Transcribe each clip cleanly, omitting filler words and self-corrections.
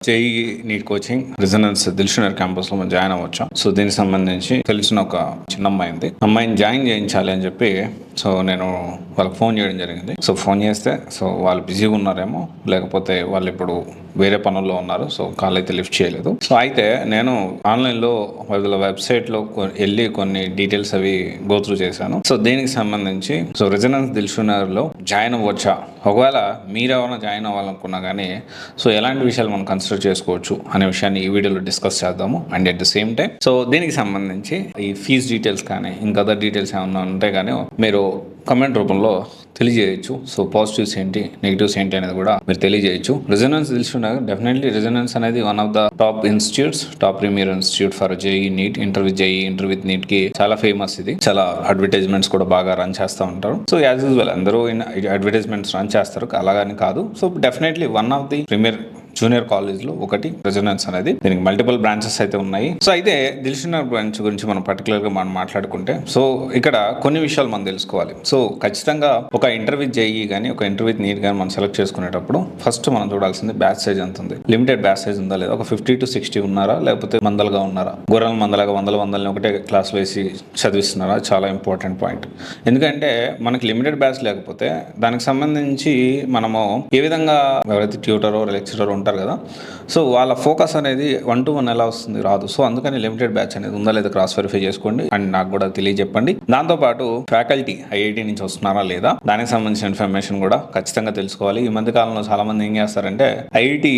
JEE NEET coaching Resonance Dilsukhnagar campus లో మనం join అవ్వచ్చు. సో దీనికి సంబంధించి తెలిసిన ఒక చిన్న అమ్మాయి ఉంది. అమ్మాయిని జాయిన్ చేయించాలి అని చెప్పి సో నేను వాళ్ళకి ఫోన్ చేయడం జరిగింది. సో ఫోన్ చేస్తే సో వాళ్ళు బిజీగా ఉన్నారేమో, లేకపోతే వాళ్ళు ఇప్పుడు వేరే పనుల్లో ఉన్నారు. సో కాల్ అయితే లిఫ్ట్ చేయలేదు. సో అయితే నేను ఆన్లైన్లో వాళ్ళ వెబ్సైట్లో వెళ్ళి కొన్ని డీటెయిల్స్ అవి గోత్రూ చేశాను. సో దీనికి సంబంధించి సో రెజనెన్స్ దిల్షునర్లో జాయిన్ అవ్వచ్చా, ఒకవేళ మీరెవరైనా జాయిన్ అవ్వాలనుకున్నా కానీ సో ఎలాంటి విషయాలు మనం కన్సిడర్ చేసుకోవచ్చు అనే విషయాన్ని ఈ వీడియోలో డిస్కస్ చేద్దాము. And at the same time so దీనికి సంబంధించి ఈ ఫీజ్ డీటెయిల్స్ కానీ ఇంకా అదర్ డీటెయిల్స్ ఏమన్నా ఉంటే కానీ మీరు కమెంట్ రూపంలో తెలియజేయచ్చు. సో పాజిటివ్స్ ఏంటి, నెగిటివ్స్ ఏంటి అనేది కూడా మీరు తెలియజేయచ్చు. రెజనెన్స్ దిల్షునర్ డెఫినెట్లీ రెజనెన్స్ అనేది one of the top institutes, top premier institute for JEE NEET, inter with JEE, inter with NEET కి చాలా ఫేమస్. ఇది చాలా అడ్వర్టైజ్మెంట్స్ కూడా బాగా రన్ చేస్తూ ఉంటారు. సో యాజ్ యూజువల్ అందరూ అడ్వర్టైజ్మెంట్స్ రన్ చేస్తారు, అలాగని కాదు. So definitely one of the premier junior college లో ఒకటి రెజనెన్స్ అనేది. దీనికి మల్టిపుల్ బ్రాంచెస్ అయితే ఉన్నాయి. సో అయితే దిల్షునర్ బ్రాంచ్ గురించి మనం పర్టికులర్ గా మనం మాట్లాడుకుంటే సో ఇక్కడ కొన్ని విషయాలు మనం తెలుసుకోవాలి. సో ఖచ్చితంగా ఒక ఇంటర్ విత్ జేఈ కానీ ఒక ఇంటర్ విత్ నీట్ కానీ మనం సెలెక్ట్ చేసుకునేటప్పుడు ఫస్ట్ మనం చూడాల్సింది బ్యాచ్ సైజ్ ఎంత ఉంది, లిమిటెడ్ బ్యాచ్ సైజ్ ఉందా లేదా, ఒక 50 to 60 ఉన్నారా, లేకపోతే మందలుగా ఉన్నారా, గొర్రెల మందలుగా వందలని ఒకటే క్లాస్ వేసి చదివిస్తున్నారా, చాలా ఇంపార్టెంట్ పాయింట్. ఎందుకంటే మనకి లిమిటెడ్ బ్యాచ్ లేకపోతే దానికి సంబంధించి మనము ఏ విధంగా ఎవరైతే ట్యూటరో లెక్చరర్ ఉంటారు కదా, సో వాళ్ళ ఫోకస్ అనేది 1-to-1 ఎలా వస్తుంది, రాదు. సో అందుకని లిమిటెడ్ బ్యాచ్ అనేది ఉందా లేదా క్రాస్ వెరిఫై చేసుకోండి అండ్ నాకు కూడా తెలియజెప్పండి. దాంతోపాటు ఫ్యాకల్టీ ఐఐటి నుంచి వస్తున్నారా లేదా దానికి సంబంధించిన ఇన్ఫర్మేషన్ కూడా ఖచ్చితంగా తెలుసుకోవాలి. ఈ మధ్య కాలంలో చాలా మంది ఏం చేస్తారంటే ఐఐటి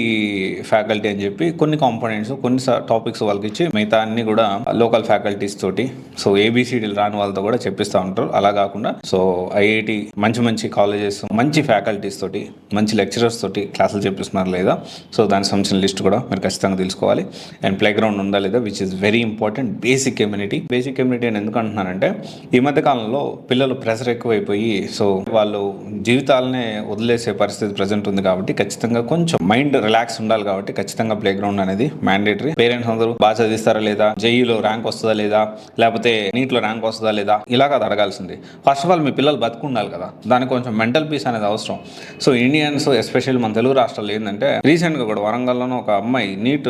ఫ్యాకల్టీ అని చెప్పి కొన్ని కాంపోనెంట్స్ కొన్ని టాపిక్స్ వాళ్ళకి ఇచ్చి మిగతా అన్ని కూడా లోకల్ ఫ్యాకల్టీస్ తోటి సో ఏబిసిడీలు రాని వాళ్ళతో కూడా చెప్పిస్తూ ఉంటారు. అలా కాకుండా సో ఐఐటి మంచి కాలేజెస్ మంచి ఫ్యాకల్టీస్ తోటి మంచి లెక్చరర్స్ తోటి క్లాసులు చెప్పిస్తున్నారు లేదా, సో దానికి సంబంధించిన లిస్ట్ కూడా మీరు ఖచ్చితంగా తెలుసుకోవాలి. అండ్ ప్లే గ్రౌండ్ ఉందా లేదా, which is very important. Basic community అని ఎందుకు అంటున్నానంటే ఈ మధ్య కాలంలో పిల్లలు ప్రెషర్ ఎక్కువైపోయి సో వాళ్ళు జీవితాలనే వదిలేసే పరిస్థితి ప్రజెంట్ ఉంది. కాబట్టి ఖచ్చితంగా కొంచెం మైండ్ రిలాక్స్ ఉండాలి. కాబట్టి ఖచ్చితంగా ప్లే గ్రౌండ్ అనేది మ్యాండేటరీ. పేరెంట్స్ అందరూ బాగా చదివిస్తారా లేదా, జేఈలో ర్యాంక్ వస్తుందా లేదా, లేకపోతే నీట్లో ర్యాంక్ వస్తుందా లేదా, ఇలా కాదు అడగాల్సింది. ఫస్ట్ ఆఫ్ ఆల్ మీ పిల్లలు బతుకుండాలి కదా, దానికి కొంచెం మెంటల్ పీస్ అనేది అవసరం. సో ఇండియన్స్ ఎస్పెషల్లీ మన తెలుగు రాష్ట్రాల్లో ఏంటంటే రీసెంట్ గా కూడా వరంగల్లోనూ ఒక అమ్మాయి నీట్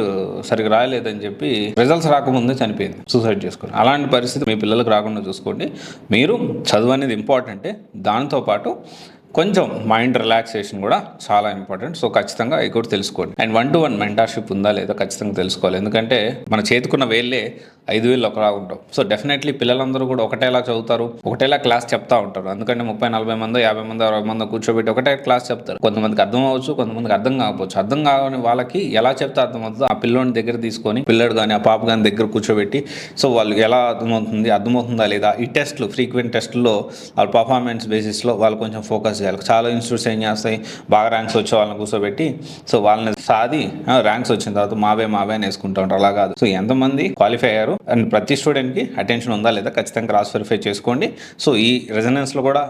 సరిగ్గా రాయలేదని చెప్పి రిజల్ట్స్ రాకముందే చనిపోయింది, సూసైడ్ చేసుకుని. అలాంటి పరిస్థితి మీ పిల్లలకు రాకుండా చూసుకోండి. మీరు చదువు అనేది ఇంపార్టెంటే, దాంతోపాటు కొంచెం మైండ్ రిలాక్సేషన్ కూడా చాలా ఇంపార్టెంట్. సో ఖచ్చితంగా ఇది కూడా తెలుసుకోండి. అండ్ 1-to-1 మెంటార్షిప్ ఉందా లేదా ఖచ్చితంగా తెలుసుకోవాలి. ఎందుకంటే మన చేతికున్న వేళ్ళే 5,000 ఒకలా ఉంటాం. సో డెఫినెట్లీ పిల్లలందరూ కూడా ఒకటేలా చదువుతారు, ఒకటేలా క్లాస్ చెప్తా ఉంటారు. ఎందుకంటే 30-40 మంది 50 మంది 60 మంది కూర్చోబెట్టి ఒకటే క్లాస్ చెప్తారు. కొంతమందికి అర్థం అవ్వచ్చు, కొంతమందికి అర్థం కాకపోవచ్చు. అర్థం కాని వాళ్ళకి ఎలా చెప్తే అర్థమవుతుందో ఆ పిల్లోని దగ్గర తీసుకొని పిల్లడు కానీ ఆ పాప కానీ దగ్గర కూర్చోబెట్టి సో వాళ్ళు ఎలా అర్థమవుతుందా లేదా ఈ టెస్ట్లు ఫ్రీక్వెంట్ టెస్ట్లో వాళ్ళ పర్ఫార్మెన్స్ బేసిస్లో వాళ్ళు కొంచెం ఫోకస్ చేయాలి. చాలా ఇన్స్టిట్యూట్స్ ఏం చేస్తాయి, బాగా ర్యాంక్స్ వచ్చే వాళ్ళని కూర్చోబెట్టి సో వాళ్ళని సాది ర్యాంక్స్ వచ్చిన తర్వాత మావే అని వేసుకుంటూ ఉంటారు. అలా కాదు. సో ఎంతమంది క్వాలిఫై అయ్యారు అండ్ ప్రతి స్టూడెంట్కి అటెన్షన్ ఉందా లేదా ఖచ్చితంగా క్రాస్ వెరిఫై చేసుకోండి. సో ఈ రెజనెన్స్లో కూడా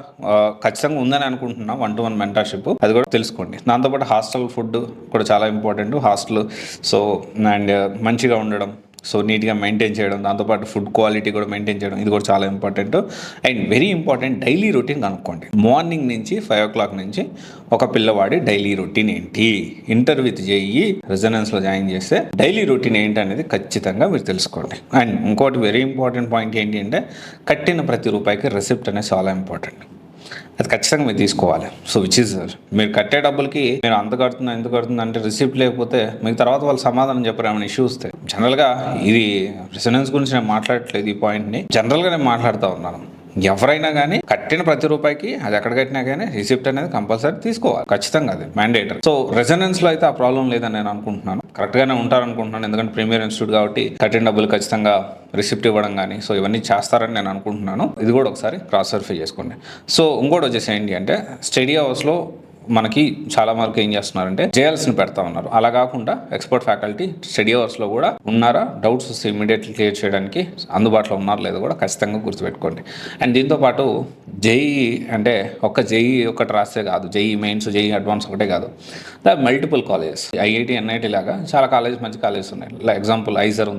ఖచ్చితంగా ఉందని అనుకుంటున్నాం 1-to-1 మెంటర్షిప్, అది కూడా తెలుసుకోండి. దాంతోపాటు హాస్టల్ ఫుడ్ కూడా చాలా ఇంపార్టెంట్. హాస్టల్ సో అండ్ మంచిగా ఉండడం, సో నీట్గా మెయింటైన్ చేయడం, దాంతోపాటు ఫుడ్ క్వాలిటీ కూడా మెయింటైన్ చేయడం, ఇది కూడా చాలా important. And very important daily routine కనుక్కోండి. మార్నింగ్ నుంచి 5 o'clock నుంచి ఒక పిల్లవాడి డైలీ రొటీన్ ఏంటి, ఇంటర్ విత్ జేఈ రెజనెన్స్లో జాయిన్ చేస్తే డైలీ రొటీన్ ఏంటి అనేది ఖచ్చితంగా మీరు తెలుసుకోండి. అండ్ ఇంకోటి వెరీ ఇంపార్టెంట్ పాయింట్ ఏంటి అంటే కట్టిన ప్రతి రూపాయికి రెసిప్ట్ అనేది చాలా ఇంపార్టెంట్. అది ఖచ్చితంగా మీరు తీసుకోవాలి. సో విచ్ ఇస్ మీరు కట్టే డబ్బులకి మీరు అంత కడుతున్నా ఎందుకు కడుతున్నా అంటే రిసిప్ట్ లేకపోతే మీకు తర్వాత వాళ్ళు సమాధానం చెప్పరు ఏమైనా ఇష్యూ వస్తే. జనరల్గా ఇది రెసిడెన్స్ గురించి నేను మాట్లాడట్లేదు, ఈ పాయింట్ని జనరల్గా నేను మాట్లాడుతూ ఉన్నాను. ఎవరైనా కానీ కట్టిన ప్రతి రూపాయికి అది ఎక్కడ కట్టినా కానీ రిసిప్ట్ అనేది కంపల్సరీ తీసుకోవాలి, ఖచ్చితంగా అది మ్యాండేటరీ. సో రెసిడెన్స్లో అయితే ఆ ప్రాబ్లం లేదని నేను అనుకుంటున్నాను, కరెక్ట్గానే ఉంటారనుకుంటున్నాను. ఎందుకంటే ప్రీమియర్ ఇన్స్టిట్యూట్ కాబట్టి కట్టిన డబ్బులు ఖచ్చితంగా రిసిప్ట్ ఇవ్వడం కానీ సో ఇవన్నీ చేస్తారని నేను అనుకుంటున్నాను. ఇది కూడా ఒకసారి క్రాస్ వెరిఫై చేసుకోండి. సో ఇంకోటి వచ్చేసి ఏంటి అంటే స్టడీ అవర్స్లో మనకి చాలా వరకు ఏం చేస్తున్నారంటే జేఎల్స్ని పెడతా ఉన్నారు. అలా కాకుండా ఎక్స్పర్ట్ ఫ్యాకల్టీ స్టడీ అవర్స్లో కూడా ఉన్నారా, డౌట్స్ వస్తే ఇమీడియట్లీ క్లియర్ చేయడానికి అందుబాటులో ఉన్నారా లేదో కూడా ఖచ్చితంగా గుర్తుపెట్టుకోండి. అండ్ దీంతోపాటు జేఈ అంటే ఒక్క జేఈ ఒకటి రాస్తే కాదు, జేఈ మెయిన్స్ జేఈ అడ్వాన్స్ ఒకటే కాదు, మల్టిపుల్ కాలేజెస్ ఐఐటి ఎన్ఐటి లాగా చాలా కాలేజెస్ మంచి కాలేజెస్ ఉన్నాయి. ఎగ్జాంపుల్ ఐజర్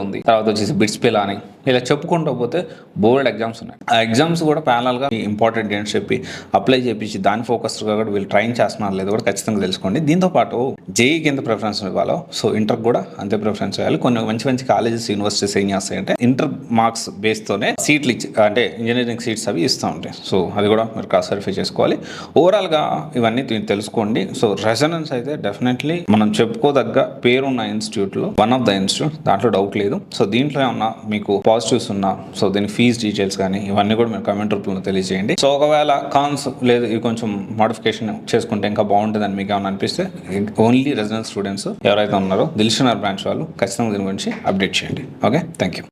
ఉంది, తర్వాత వచ్చేసి బిట్స్ పిలా అని ఇలా చెప్పుకుంటూ పోతే బోర్డ్ ఎగ్జామ్స్ ఉన్నాయి. ఆ ఎగ్జామ్స్ కూడా ప్యానల్గా ఇంపార్టెంట్ అని చెప్పి అప్లై చేపించి దాని ఫోకస్గా కూడా వీళ్ళు ట్రైన్ చేస్తున్నారు లేదు కూడా ఖచ్చితంగా తెలుసుకోండి. దీంతోపాటు జేఈకి ఎంత ప్రిఫరెన్స్ ఇవ్వాలో సో ఇంటర్ కూడా అంతే ప్రిఫరెన్స్ ఇవ్వాలి. కొన్ని మంచి మంచి కాలేజెస్ యూనివర్సిటీస్ ఏం చేస్తాయంటే ఇంటర్ మార్క్స్ బేస్తోనే సీట్లు ఇచ్చి అంటే ఇంజనీరింగ్ సీట్స్ అవి ఇస్తూ ఉంటాయి. సో అది కూడా మీరు క్రాస్ వెరిఫై చేసుకోవాలి. ఓవరాల్గా ఇవన్నీ తెలుసుకోండి. సో రెజనెన్స్ అయితే డెఫినెట్లీ మనం చెప్పుకోదగ్గ పేరున్న ఇన్స్టిట్యూట్లో వన్ ఆఫ్ ద ఇన్స్టిట్యూట్, దాంట్లో డౌట్ లేదు. సో దీంట్లో ఏమన్నా మీకు పాజిటివ్స్ ఉన్నా సో దీని ఫీజ్ డీటెయిల్స్ కానీ ఇవన్నీ కూడా మీరు కామెంట్ రూపంలో తెలియజేయండి. సో ఒకవేళ కాన్స్ లేదు ఇవి కొంచెం మోడిఫికేషన్ చేసుకుంటే ఇంకా బాగుంటుందని మీకు ఏమైనా అనిపిస్తే ఓన్లీ రెసిడెన్స్ స్టూడెంట్స్ ఎవరైతే ఉన్నారో దిల్షుఖ్నగర్ బ్రాంచ్ వాళ్ళు ఖచ్చితంగా దీని గురించి అప్డేట్ చేయండి. Okay, thank you.